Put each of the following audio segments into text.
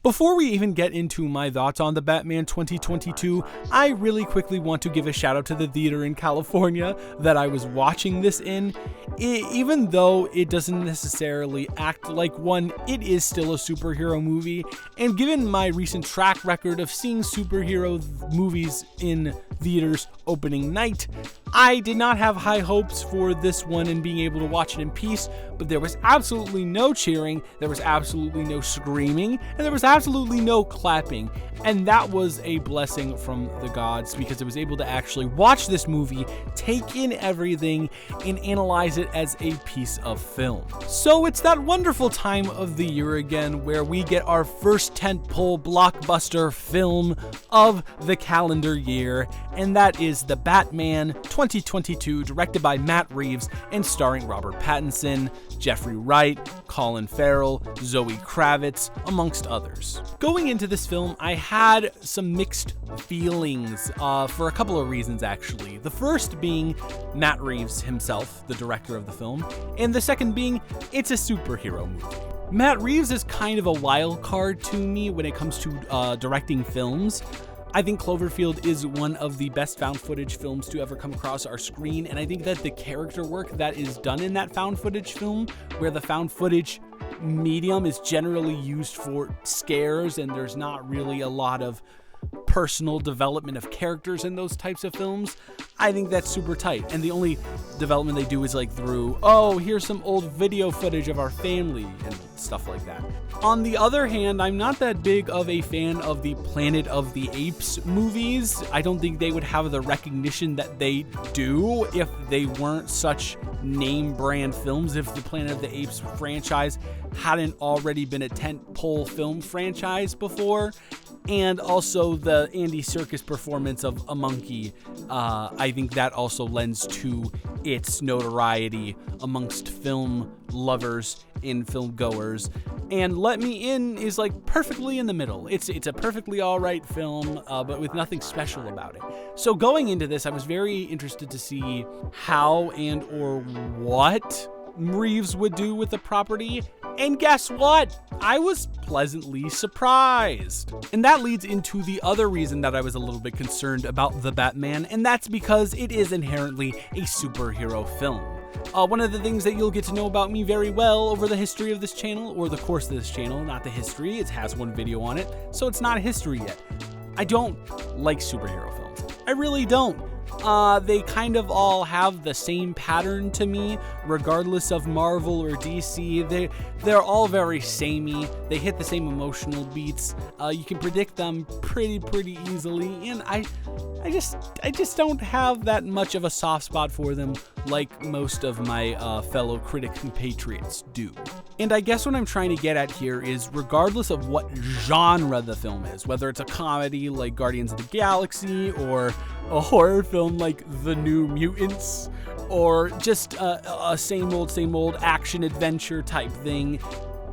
Before we even get into my thoughts on the Batman 2022, I really quickly want to give a shout out to the theater in California that I was watching this in. Even though it doesn't necessarily act like one, it is still a superhero movie, and given my recent track record of seeing superhero movies in theaters opening night, I did not have high hopes for this one and being able to watch it in peace, but there was absolutely no cheering, there was absolutely no screaming, and there was absolutely no clapping, and that was a blessing from the gods because I was able to actually watch this movie, take in everything, and analyze it as a piece of film. So it's that wonderful time of the year again where we get our first tentpole blockbuster film of the calendar year, and that is The Batman 2022, directed by Matt Reeves and starring Robert Pattinson, Jeffrey Wright, Colin Farrell, Zoe Kravitz, amongst others. Going into this film, I had some mixed feelings for a couple of reasons, actually. The first being Matt Reeves himself, the director of the film, and the second being it's a superhero movie. Matt Reeves is kind of a wild card to me when it comes to directing films. I think Cloverfield is one of the best found footage films to ever come across our screen, and I think that the character work that is done in that found footage film, where the found footage medium is generally used for scares and there's not really a lot of personal development of characters in those types of films, I think that's super tight. And the only development they do is like through, oh, here's some old video footage of our family and stuff like that. On the other hand, I'm not that big of a fan of the Planet of the Apes movies. I don't think they would have the recognition that they do if they weren't such name brand films, if the Planet of the Apes franchise hadn't already been a tentpole film franchise before. And also the Andy Serkis performance of a monkey, I think that also lends to its notoriety amongst film lovers and film goers. And Let Me In is like perfectly in the middle. It's a perfectly alright film, but with nothing special about it. So going into this, I was very interested to see how and or what Reeves would do with the property. And guess what? I was pleasantly surprised. And that leads into the other reason that I was a little bit concerned about The Batman, and that's because it is inherently a superhero film. One of the things that you'll get to know about me very well over the history of this channel, or the course of this channel, not the history, it has one video on it, so it's not history yet. I don't like superhero films. I really don't. They kind of all have the same pattern to me, regardless of Marvel or DC. They're all very samey. They hit the same emotional beats. You can predict them pretty easily, and I just don't have that much of a soft spot for them like most of my fellow critic compatriots do. And I guess what I'm trying to get at here is, regardless of what genre the film is, whether it's a comedy like Guardians of the Galaxy, or a horror film like The New Mutants, or just a same old action adventure type thing,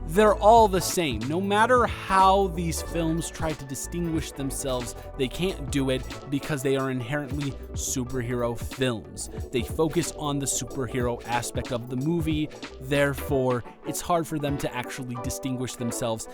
they're all the same. No matter how these films try to distinguish themselves, they can't do it because they are inherently superhero films. They focus on the superhero aspect of the movie, therefore it's hard for them to actually distinguish themselves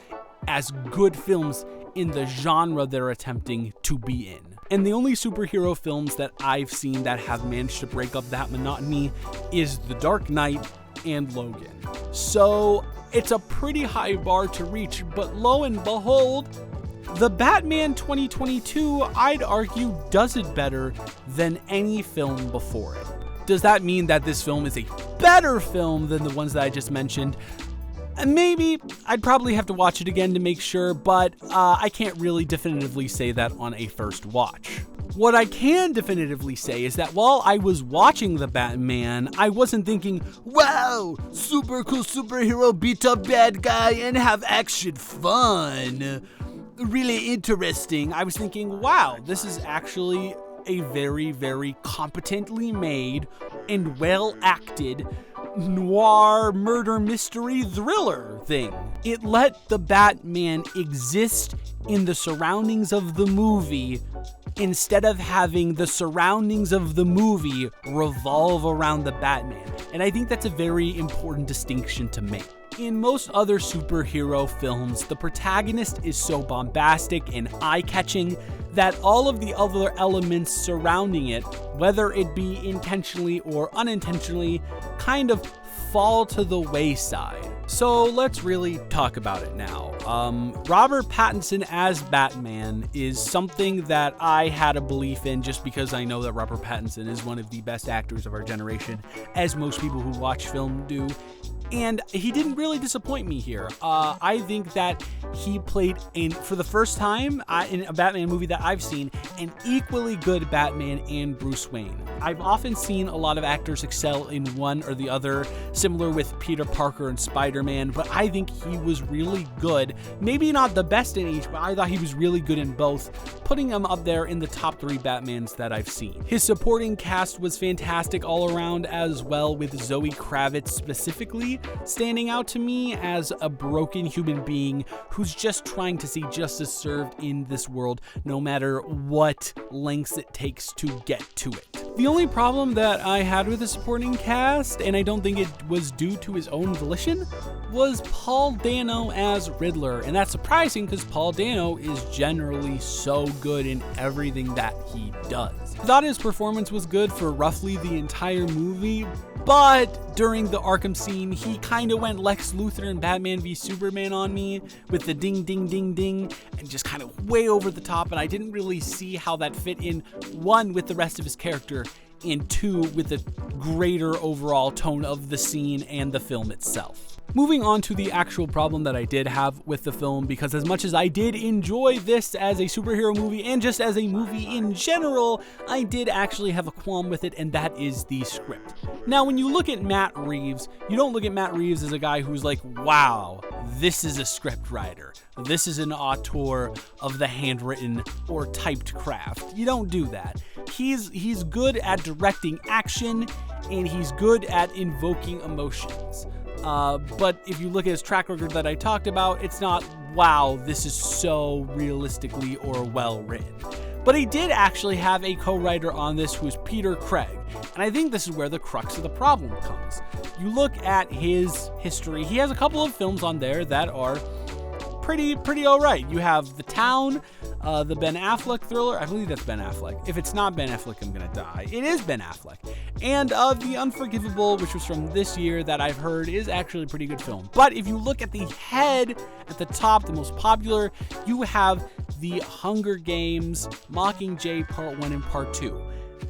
as good films in the genre they're attempting to be in. And the only superhero films that I've seen that have managed to break up that monotony is The Dark Knight and Logan. So it's a pretty high bar to reach, but lo and behold, The Batman 2022, I'd argue, does it better than any film before it. Does that mean that this film is a better film than the ones that I just mentioned? Maybe. I'd probably have to watch it again to make sure, but I can't really definitively say that on a first watch. What I can definitively say is that while I was watching The Batman, I wasn't thinking, wow, super cool superhero beat up bad guy and have action fun. Really interesting. I was thinking, wow, this is actually a very competently made and well acted noir murder mystery thriller thing. It let the Batman exist in the surroundings of the movie instead of having the surroundings of the movie revolve around the Batman. And I think that's a very important distinction to make. In most other superhero films, the protagonist is so bombastic and eye-catching that all of the other elements surrounding it, whether it be intentionally or unintentionally, kind of fall to the wayside. So let's really talk about it now. Robert Pattinson as Batman is something that I had a belief in just because I know that Robert Pattinson is one of the best actors of our generation, as most people who watch film do. And he didn't really disappoint me here. I think that he played, for the first time in a Batman movie that I've seen, an equally good Batman and Bruce Wayne. I've often seen a lot of actors excel in one or the other, similar with Peter Parker and Spider-Man, but I think he was really good. Maybe not the best in each, but I thought he was really good in both, putting him up there in the top 3 Batmans that I've seen. His supporting cast was fantastic all around as well, with Zoe Kravitz specifically standing out to me as a broken human being who's just trying to see justice served in this world, no matter what lengths it takes to get to it. The only problem that I had with the supporting cast, and I don't think it was due to his own volition, was Paul Dano as Riddler. And that's surprising because Paul Dano is generally so good in everything that he does. I thought his performance was good for roughly the entire movie, but during the Arkham scene, he kind of went Lex Luthor and Batman v Superman on me with the ding, ding, ding, ding, and just kind of way over the top, and I didn't really see how that fit in, one, with the rest of his character, and two, with the greater overall tone of the scene and the film itself. Moving on to the actual problem that I did have with the film, because as much as I did enjoy this as a superhero movie and just as a movie in general, I did actually have a qualm with it, and that is the script. Now, when you look at Matt Reeves, you don't look at Matt Reeves as a guy who's like, wow, this is a script writer. This is an auteur of the handwritten or typed craft. You don't do that. He's good at directing action, and he's good at invoking emotions. But if you look at his track record that I talked about, it's not, wow, this is so realistically or well written. But he did actually have a co-writer on this who is Peter Craig, and I think this is where the crux of the problem comes. You look at his history, he has a couple of films on there that are pretty alright. You have The Town, the Ben Affleck thriller. I believe that's Ben Affleck. If it's not Ben Affleck, I'm gonna die. It is Ben Affleck. And The Unforgivable, which was from this year, that I've heard is actually a pretty good film. But if you look at the head at the top, the most popular, you have The Hunger Games, Mockingjay Part 1 and Part 2.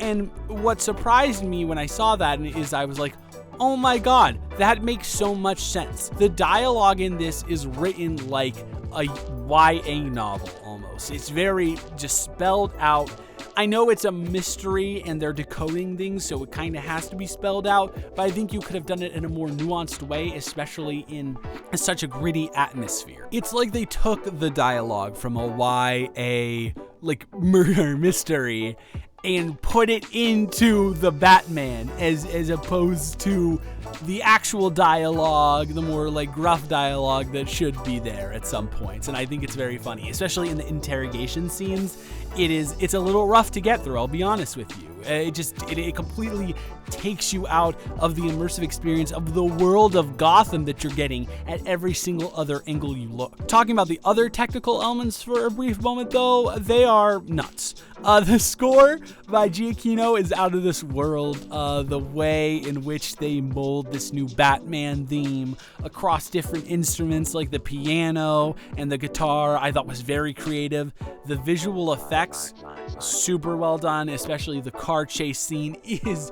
And what surprised me when I saw that is I was like, oh my god, that makes so much sense. The dialogue in this is written like a YA novel almost. It's very just spelled out. I know it's a mystery and they're decoding things, so it kind of has to be spelled out, but I think you could have done it in a more nuanced way, especially in such a gritty atmosphere. It's like they took the dialogue from a YA, like, murder mystery and put it into the Batman as opposed to the actual dialogue, the more like gruff dialogue that should be there at some points. And I think it's very funny, especially in the interrogation scenes. It's a little rough to get through, I'll be honest with you. It completely takes you out of the immersive experience of the world of Gotham that you're getting at every single other angle you look. Talking about the other technical elements for a brief moment though, they are nuts. The score by Giacchino is out of this world. The way in which they mold this new Batman theme across different instruments like the piano and the guitar, I thought was very creative. The visual effects, super well done, especially the car chase scene is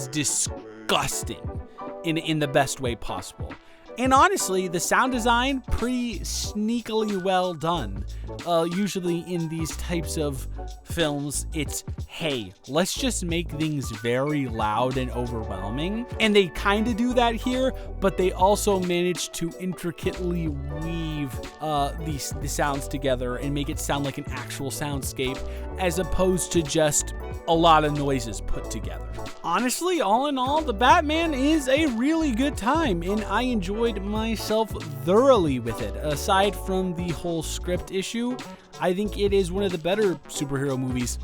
disgusting in the best way possible. And honestly, the sound design, pretty sneakily well done. Usually in these types of films, it's, hey, let's just make things very loud and overwhelming. And they kind of do that here, but they also manage to intricately weave the sounds together and make it sound like an actual soundscape, as opposed to just a lot of noises put together. Honestly, all in all, The Batman is a really good time, and I enjoyed myself thoroughly with it. Aside from the whole script issue, I think it is one of the better superhero movies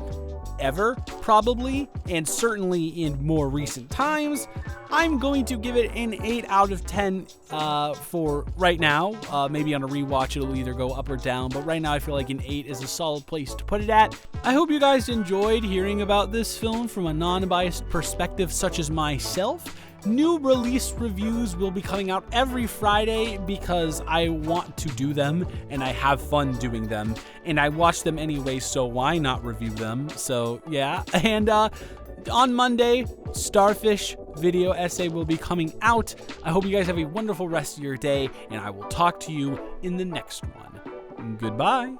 ever, probably, and certainly in more recent times. I'm going to give it an 8 out of 10 for right now. Maybe on a rewatch it'll either go up or down, but right now I feel like an 8 is a solid place to put it at. I hope you guys enjoyed hearing about this film from a non-biased perspective such as myself. New release reviews will be coming out every Friday because I want to do them and I have fun doing them, and I watch them anyway, so why not review them? So yeah, and on Monday, Starfish video essay will be coming out. I hope you guys have a wonderful rest of your day, and I will talk to you in the next one. Goodbye.